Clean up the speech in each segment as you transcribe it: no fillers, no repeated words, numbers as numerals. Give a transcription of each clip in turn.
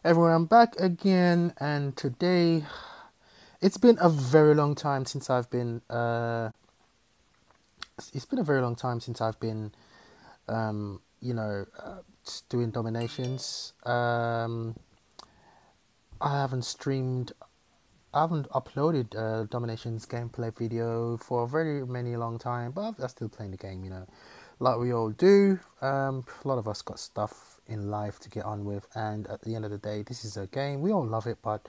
Everyone, I'm back again, and today it's been a very long time since I've been. It's been a very long time since I've been, doing dominations. I haven't streamed. I haven't uploaded dominations gameplay video for a very many long time, but I'm still playing the game. Like we all do. A lot of us got stuff in life to get on with, and at the end of the day, this is a game. We all love it, but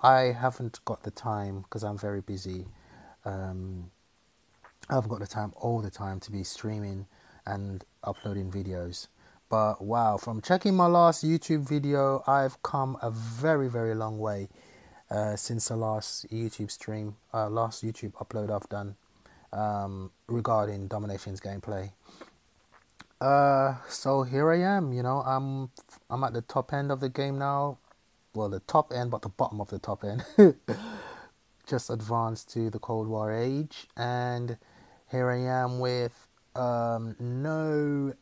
I haven't got the time because I'm very busy. Um, I haven't got the time all the time to be streaming and uploading videos. But wow, from checking my last YouTube video, I've come a very, very long way since the last YouTube stream, last YouTube upload I've done regarding Dominations gameplay. So here I am. I'm at the top end of the game now. Well, the top end, but the bottom of the top end. Just advanced to the Cold War age, and here I am with no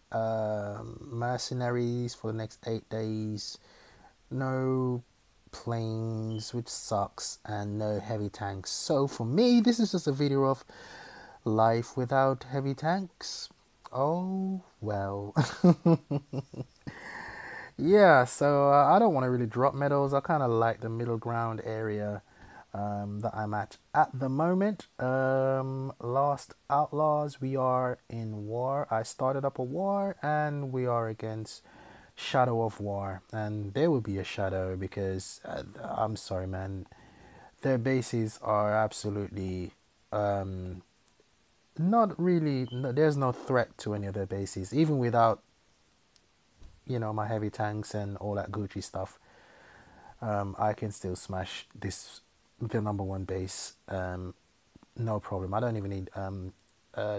mercenaries for the next 8 days, no planes, which sucks, and no heavy tanks. So for me, this is just a video of life without heavy tanks. Oh well. Yeah, so I don't want to really drop medals. I kind of like the middle ground area that I'm at the moment. Lost Outlaws, we are in war. I started up a war and we are against Shadow of War. And there will be a shadow because I'm sorry, man. Their bases are absolutely not really, no, there's no threat to any of their bases, even without my heavy tanks and all that Gucci stuff. I can still smash the number one base. No problem. I don't even need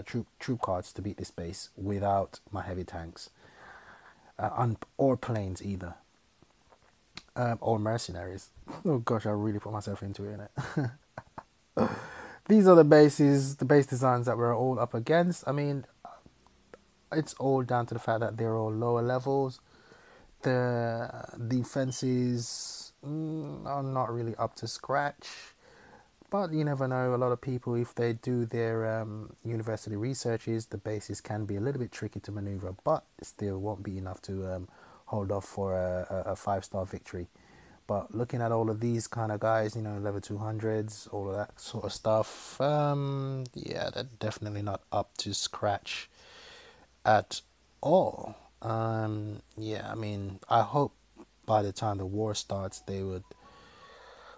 troop cards to beat this base without my heavy tanks, or planes either, or mercenaries. Oh gosh, I really put myself into it, innit? These are the bases, the base designs that we're all up against. I mean, it's all down to the fact that they're all lower levels. The defenses are not really up to scratch, but you never know. A lot of people, if they do their university researches, the bases can be a little bit tricky to maneuver, but still won't be enough to hold off for a 5-star victory. But looking at all of these kind of guys, level 200s, all of that sort of stuff, yeah, they're definitely not up to scratch at all. Yeah, I mean, I hope by the time the war starts, they would.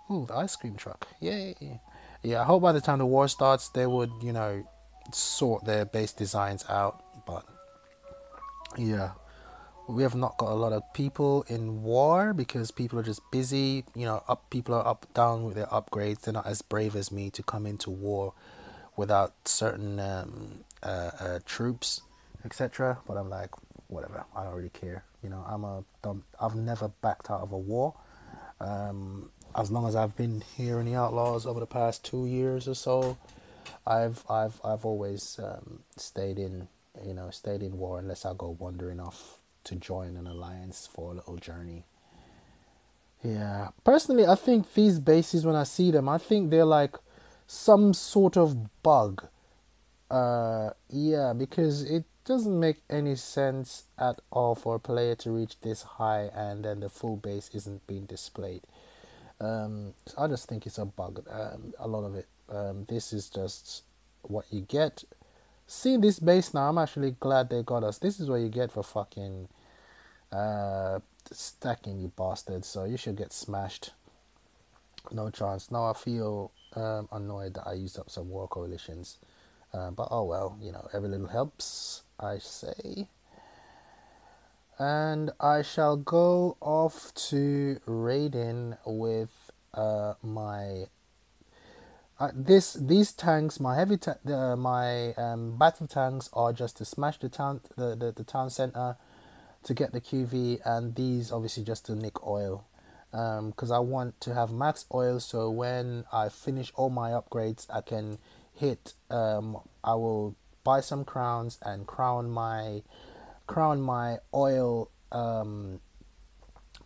Ooh, the ice cream truck. Yay. Yeah, I hope by the time the war starts, they would, sort their base designs out. But yeah, we have not got a lot of people in war because people are just busy. People are up down with their upgrades. They're not as brave as me to come into war without certain troops, etc. But I'm like, whatever. I don't really care. I've never backed out of a war. As long as I've been here in the Outlaws over the past 2 years or so, I've always stayed in war unless I go wandering off to join an alliance for a little journey. Yeah, personally, I think these bases, when I see them, I think they're like some sort of bug. Yeah, because it doesn't make any sense at all for a player to reach this high and then the full base isn't being displayed. So I just think it's a bug. A lot of it. This is just what you get. Seeing this base now, I'm actually glad they got us. This is what you get for fucking stacking, you bastards. So you should get smashed. No chance. Now I feel annoyed that I used up some war coalitions. But oh well, every little helps, I say. And I shall go off to raiding with my these tanks. My my battle tanks are just to smash the town, the town center, to get the QV, and these obviously just to nick oil. Because I want to have max oil, so when I finish all my upgrades, I can hit. I will buy some crowns and crown my oil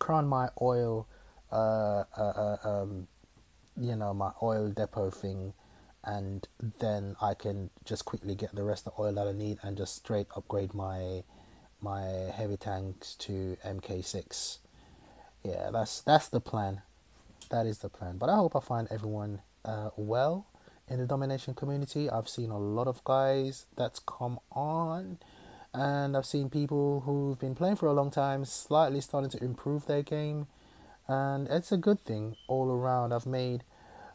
work on my oil, uh, uh, uh, um, my oil depot thing, and then I can just quickly get the rest of the oil that I need and just straight upgrade my heavy tanks to MK6. Yeah, that's the plan. That is the plan. But I hope I find everyone well in the domination community. I've seen a lot of guys that's come on, and I've seen people who've been playing for a long time slightly starting to improve their game, and it's a good thing all around. I've made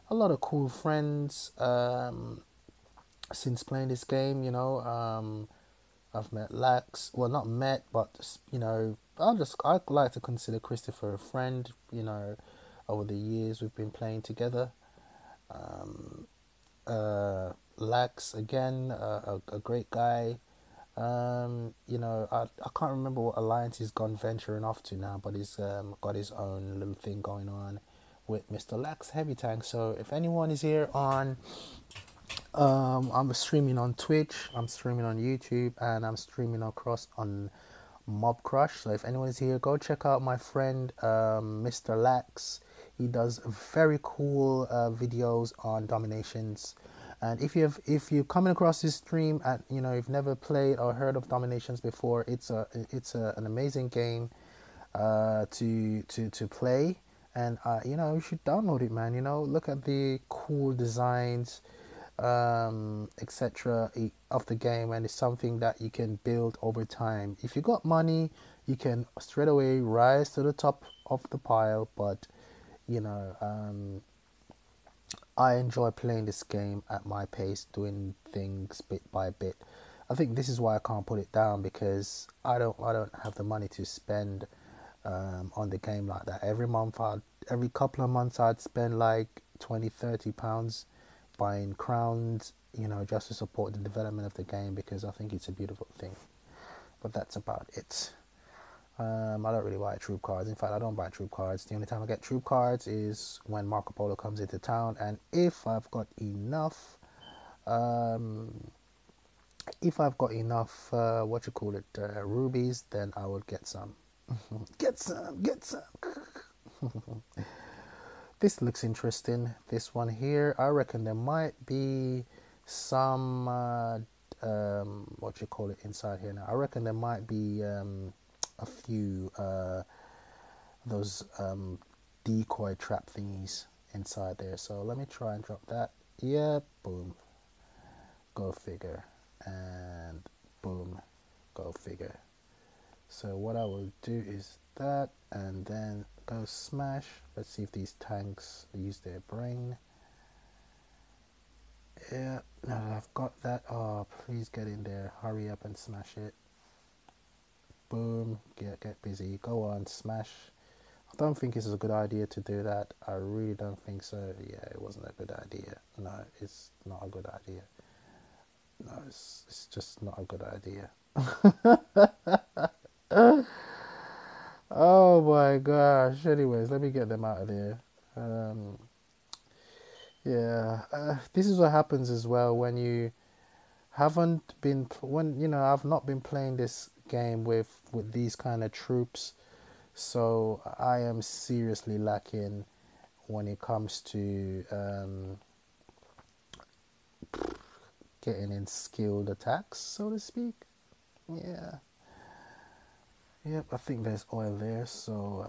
a lot of cool friends since playing this game. I've met Lax. Well, not met, but I like to consider Christopher a friend. Over the years we've been playing together. Um, Lax again, a great guy. I can't remember what alliance he's gone venturing off to now, but he's got his own little thing going on with Mr. Lax Heavy Tank. So if anyone is here on, I'm streaming on Twitch, I'm streaming on YouTube, and I'm streaming across on Mob Crush. So if anyone is here, go check out my friend Mr. Lax. He does very cool videos on DomiNations. And if you're coming across this stream and you've never played or heard of DomiNations before, an amazing game to play, and you should download it, man. Look at the cool designs, etc. of the game, and it's something that you can build over time. If you got money, you can straight away rise to the top of the pile, but you know I enjoy playing this game at my pace, doing things bit by bit. I think this is why I can't put it down, because I don't have the money to spend on the game like that. Every couple of months I'd spend like 20-30 pounds buying crowns, just to support the development of the game, because I think it's a beautiful thing. But that's about it. I don't really buy troop cards. In fact, I don't buy troop cards. The only time I get troop cards is when Marco Polo comes into town, and if I've got enough, rubies, then I would get some. Get some. This looks interesting. This one here, I reckon there might be some inside here now. I reckon there might be a few those decoy trap thingies inside there. So let me try and drop that. Yeah, boom, go figure, and boom, go figure. So what I will do is that, and then go smash. Let's see if these tanks use their brain. Yeah, now that I've got that, oh, please get in there, hurry up and smash it. Boom, get busy, go on, smash. I don't think it's a good idea to do that. I really don't think so. Yeah, it wasn't a good idea. No, it's not a good idea. No, it's just not a good idea. Oh my gosh. Anyways, let me get them out of there. This is what happens as well when you haven't been I've not been playing this game with these kind of troops, so I am seriously lacking when it comes to getting in skilled attacks, so to speak. Yeah. Yep, I think there's oil there, so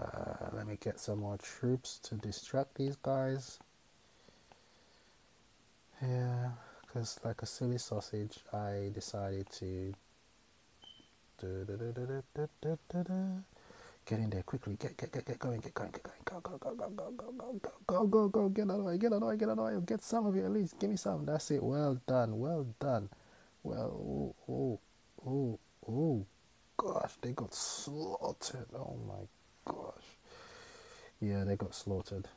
let me get some more troops to distract these guys. Yeah, because like a silly sausage, I decided to get in there quickly. Get going, go, get out of the way, get some of it at least. Give me some. That's it. Well done. Well, oh, gosh, they got slaughtered. Oh my gosh. Yeah, they got slaughtered.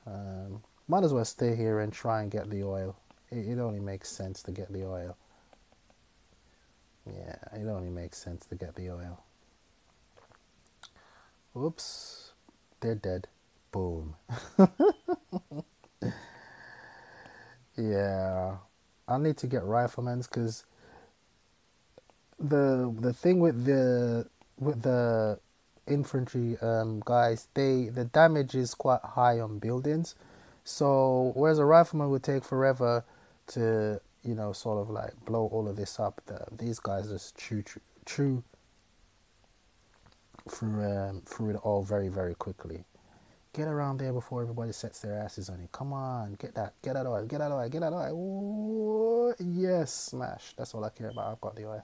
Might as well stay here and try and get the oil. It only makes sense to get the oil. Yeah, it only makes sense to get the oil. Whoops. They're dead. Boom. Yeah. I need to get riflemen, because the thing with the infantry guys, the damage is quite high on buildings. So whereas a rifleman would take forever to, you know, sort of like blow all of this up, these guys just chew through it all very, very quickly. Get around there before everybody sets their asses on you. Come on, get that oil, get that oil, get that oil. Ooh, yes, smash. That's all I care about. I've got the oil,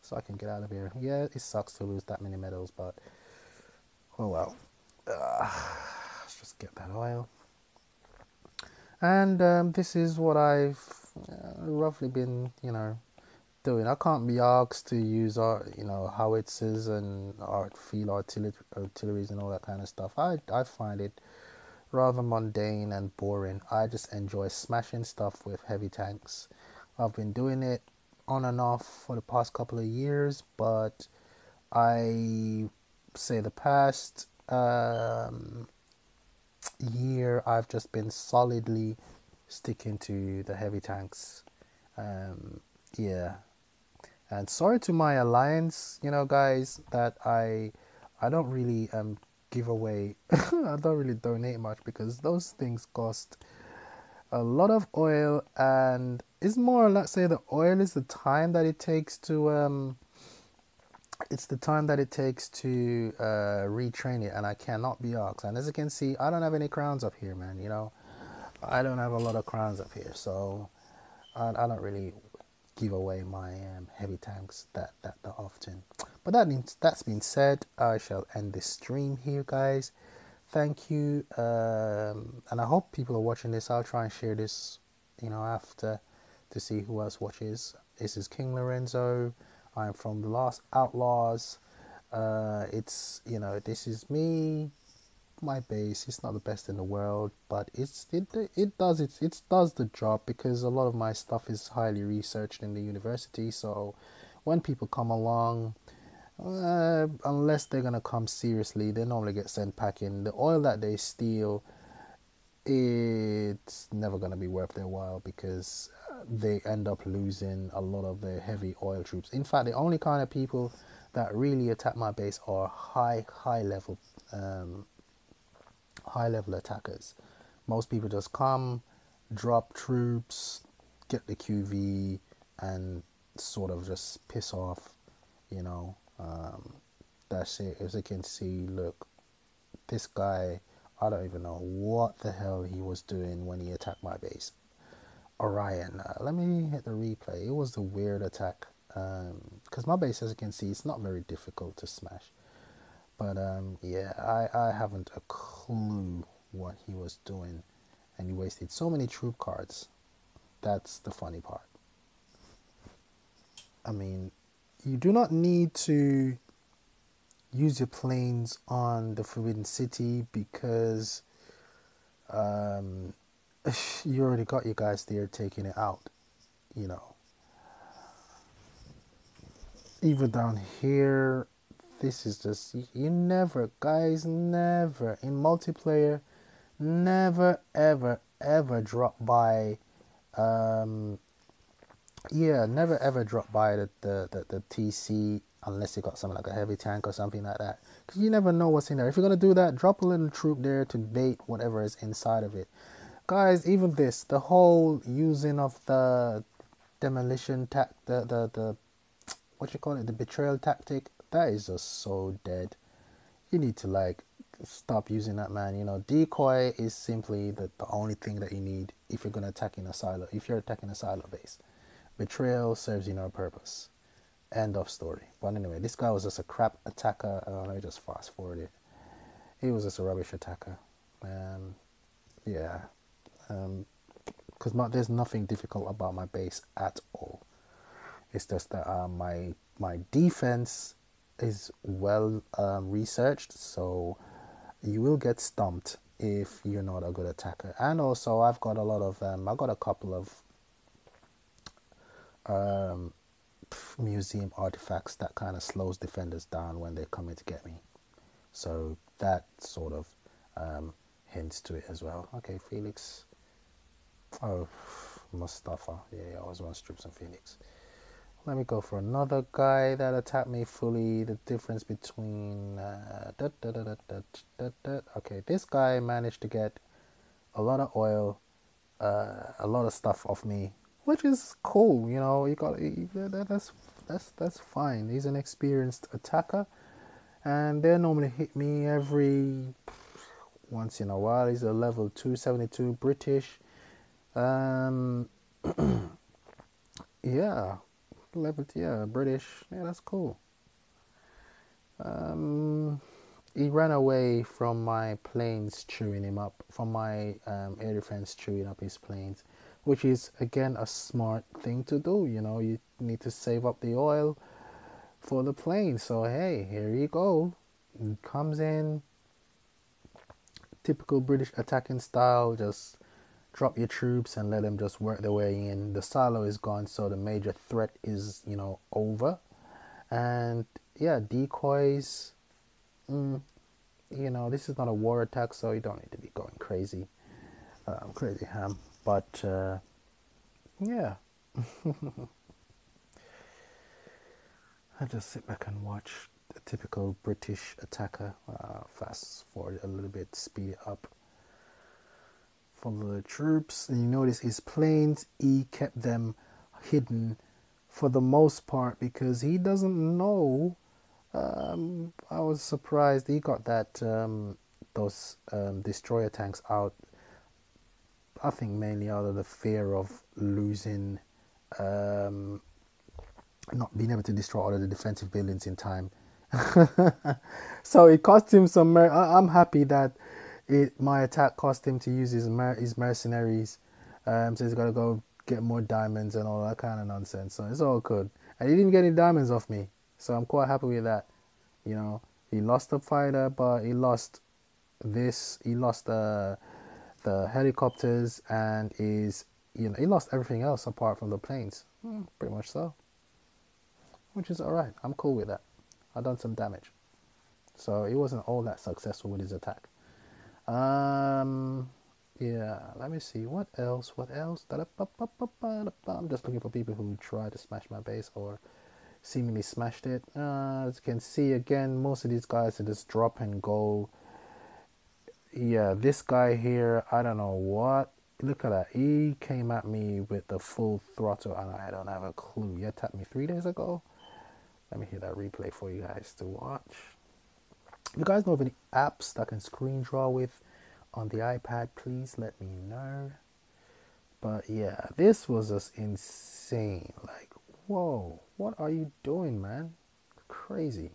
so I can get out of here. Yeah, it sucks to lose that many medals, but oh well. Let's just get that oil. And this is what I've roughly been, you know, doing. I can't be asked to use you know, howitzers and field artilleries and all that kind of stuff. I find it rather mundane and boring. I just enjoy smashing stuff with heavy tanks. I've been doing it on and off for the past couple of years, but I say the past year I've just been solidly sticking to the heavy tanks. Yeah, and sorry to my alliance, you know, guys, that I don't really give away. I don't really donate much because those things cost a lot of oil, and it's more, let's say, the oil is the time that it takes to it's the time that it takes to retrain it, and I cannot be asked. And as you can see, I don't have any crowns up here, man. You know, I don't have a lot of crowns up here, so I don't really give away my heavy tanks that often. But that's been said, I shall end this stream here, guys. Thank you, and I hope people are watching this. I'll try and share this, you know, after, to see who else watches. This is King Lorenzo. I'm from the Last Outlaws. It's, you know, this is me. My base, it's not the best in the world, but it does the job, because a lot of my stuff is highly researched in the university. So when people come along, unless they're gonna come seriously, they normally get sent packing. The oil that they steal, it's never gonna be worth their while, because they end up losing a lot of their heavy oil troops. In fact, the only kind of people that really attack my base are high level attackers. Most people just come, drop troops, get the QV, and sort of just piss off, you know. That's it. As you can see, look, this guy, I don't even know what the hell he was doing when he attacked my base. Orion, let me hit the replay. It was the weird attack, because my base, as you can see, it's not very difficult to smash. But yeah, I haven't a clue what he was doing, and he wasted so many troop cards. That's the funny part. I mean, you do not need to use your planes on the Forbidden City, because you already got your guys there taking it out, you know. Even down here, this is just, you never, guys, never, in multiplayer, never ever drop by never ever drop by the TC, unless you got something like a heavy tank or something like that, because you never know what's in there. If you're gonna do that, drop a little troop there to bait whatever is inside of it, guys. Even this, the whole using of the demolition the what you call it, the betrayal tactic, that is just so dead. You need to, like, stop using that, man. You know, decoy is simply the only thing that you need if you're gonna attack in a silo. If you're attacking a silo base, betrayal serves you no purpose. End of story. But anyway, this guy was just a crap attacker. Let me just fast forward it. He was just a rubbish attacker. Yeah. Because there's nothing difficult about my base at all. It's just that my defense is well researched, so you will get stumped if you're not a good attacker. And also, I've got a lot of I've got a couple of museum artifacts that kind of slows defenders down when they're coming to get me. So that sort of hints to it as well. Okay, Felix. Oh, Mustafa. Yeah, I always want to strip some Felix. Let me go for another guy that attacked me fully. The difference between okay, this guy managed to get a lot of oil, a lot of stuff off me, which is cool. You know, you got that's fine. He's an experienced attacker, and they normally hit me every once in a while. He's a level 272 British. Um, yeah, yeah, British. Yeah, that's cool. Um, he ran away from my planes chewing him up, from my air defense chewing up his planes, which is again a smart thing to do. You know, you need to save up the oil for the plane. So hey, here you go. He comes in, typical British attacking style. Just drop your troops and let them just work their way in. The silo is gone, so the major threat is, you know, over. And yeah, decoys. You know, this is not a war attack, so you don't need to be going crazy, crazy ham. But yeah, I just sit back and watch the typical British attacker. Fast forward a little bit, speed it up. Follow the troops, and you notice his planes, he kept them hidden for the most part because he doesn't know. I was surprised he got that those destroyer tanks out. I think mainly out of the fear of losing, not being able to destroy all of the defensive buildings in time. So it cost him some. I'm happy that my attack cost him to use his mercenaries. So he's got to go get more diamonds and all that kind of nonsense. So it's all good. And he didn't get any diamonds off me, so I'm quite happy with that. You know, he lost the fighter, but he lost this. He lost the helicopters and he lost everything else apart from the planes. Pretty much so, which is all right. I'm cool with that. I done some damage, so he wasn't all that successful with his attack. Yeah, let me see. What else? What else? I'm just looking for people who tried to smash my base or seemingly smashed it. As you can see, again, most of these guys are just drop and go. Yeah, this guy here, I don't know what. Look at that. He came at me with the full throttle and I don't have a clue. He attacked me 3 days ago. Let me hear that replay for you guys to watch. If you guys know of any apps that can screen draw with on the iPad, please let me know. But yeah, this was just insane. Like, whoa, what are you doing, man? Crazy.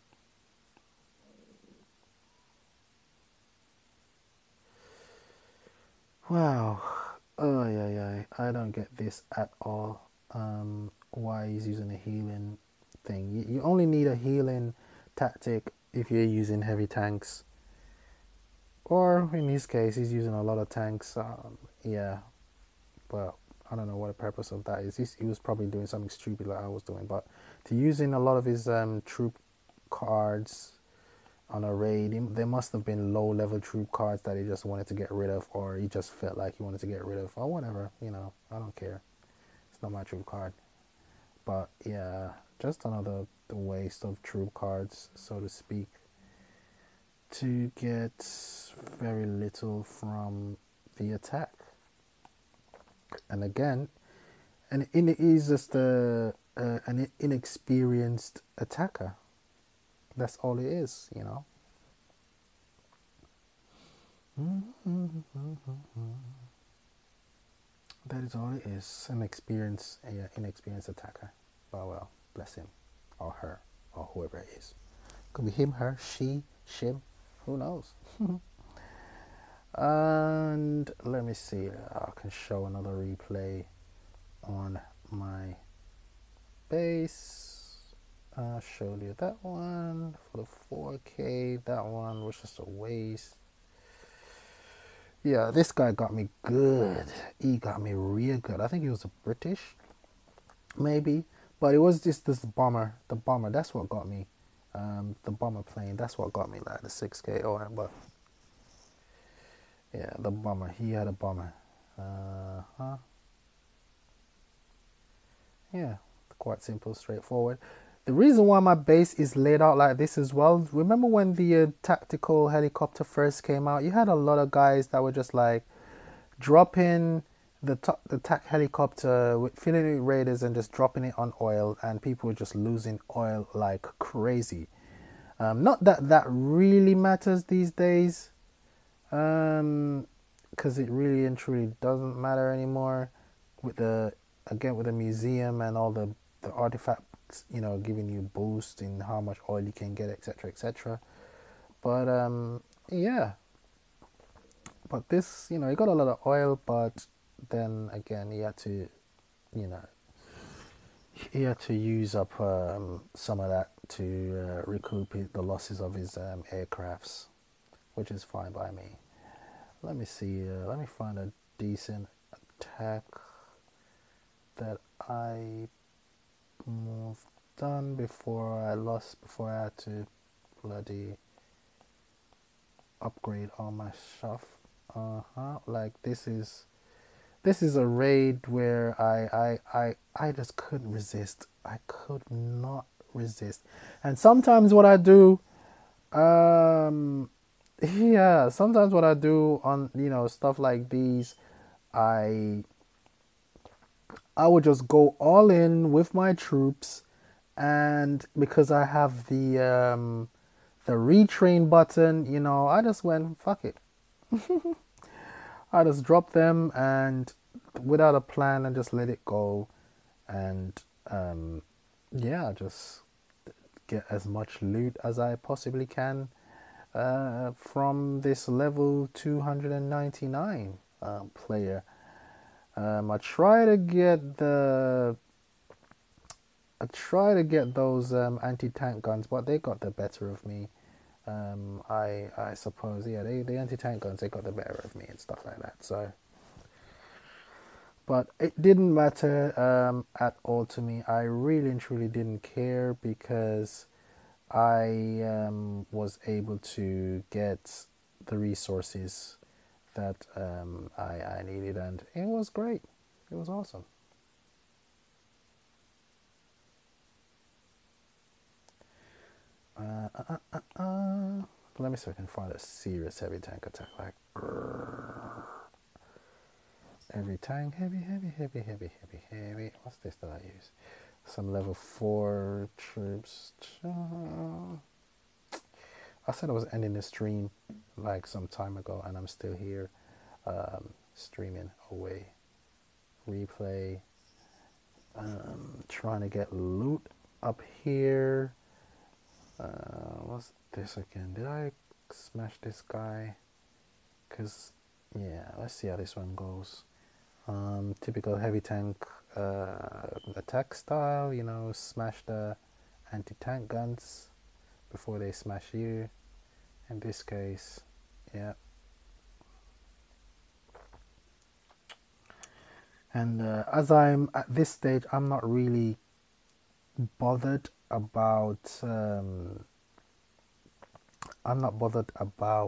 Wow. Oh yeah. I don't get this at all. Why he's using a healing thing. You only need a healing tactic if you're using heavy tanks. Or in his case, he's using a lot of tanks. Yeah, but I don't know what the purpose of that is. He was probably doing something stupid like I was doing. But to using a lot of his troop cards on a raid, there must have been low level troop cards that he just wanted to get rid of, or he just felt like he wanted to get rid of, or whatever. You know, I don't care. It's not my troop card. But yeah, just another waste of troop cards, so to speak, to get very little from the attack. And again, and it is just an inexperienced attacker. That's all it is, you know. That is all it is. An inexperienced attacker. But well, bless him, or her, or whoever it is. Could be him, her, she, shim. Who knows? And let me see. I can show another replay on my base. I showed you that one for the 4K. That one was just a waste. Yeah, this guy got me good. He got me real good. I think he was a British, maybe, but it was just this bomber. The bomber. That's what got me. The bomber plane. That's what got me. Like the 6K. Oh, but yeah, the bomber. He had a bomber. Yeah, quite simple, straightforward. The reason why my base is laid out like this as well, remember when the tactical helicopter first came out, you had a lot of guys that were just like dropping the TAC helicopter with filling it with raiders and just dropping it on oil, and people were just losing oil like crazy. Not that that really matters these days, because it really and truly doesn't matter anymore with the with the museum and all the artifacts, giving you boost in how much oil you can get, etc., etc. But yeah, but this, you got a lot of oil, but then again, you know, he had to use up some of that to recoup the losses of his aircrafts, which is fine by me. Let me see. Let me find a decent attack that I done before I had to bloody upgrade all my stuff. Like this is a raid where I just couldn't resist. I could not resist. And sometimes what I do, yeah, sometimes what I do on stuff like these, I would just go all in with my troops, and because I have the retrain button, I just went fuck it. I just dropped them and without a plan and just let it go, and yeah, just get as much loot as I possibly can from this level 299 player. I try to get those anti-tank guns, but they got the better of me. I suppose, yeah, the anti-tank guns, they got the better of me and stuff like that. So, but it didn't matter at all to me. I really and truly didn't care because I was able to get the resources that I needed, and it was great. It was awesome. Let me see if I can find a serious heavy tank attack. Like heavy tank, heavy. What's this that I use? Some level 4 troops. I said I was ending the stream like some time ago, and I'm still here streaming away. Replay. Trying to get loot up here. What's this again? Did I smash this guy? Because, yeah, let's see how this one goes. Typical heavy tank attack style, smash the anti-tank guns before they smash you. In this case, yeah. And as I'm at this stage, I'm not really bothered about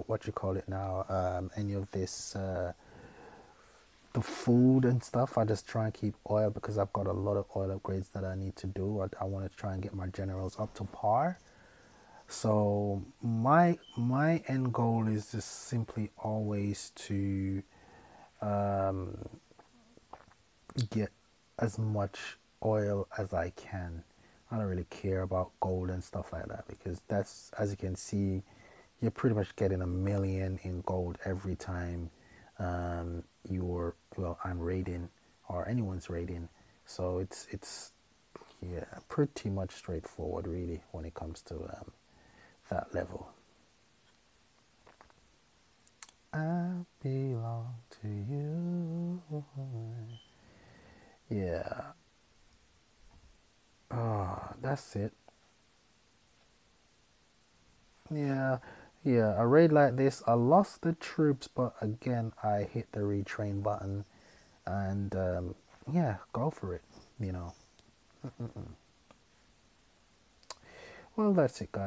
what you call it now, any of this the food and stuff. I just try and keep oil because I've got a lot of oil upgrades that I need to do. I want to try and get my generals up to par. So my end goal is just simply always to get as much oil as I can. I don't really care about gold and stuff like that because that's, as you can see, you're pretty much getting 1 million in gold every time I'm raiding or anyone's raiding. So it's yeah, pretty much straightforward really when it comes to that level. I belong to you. Yeah. Oh, that's it. Yeah, yeah. A raid like this, I lost the troops, but again, I hit the retrain button, and yeah, go for it. Well, that's it, guys.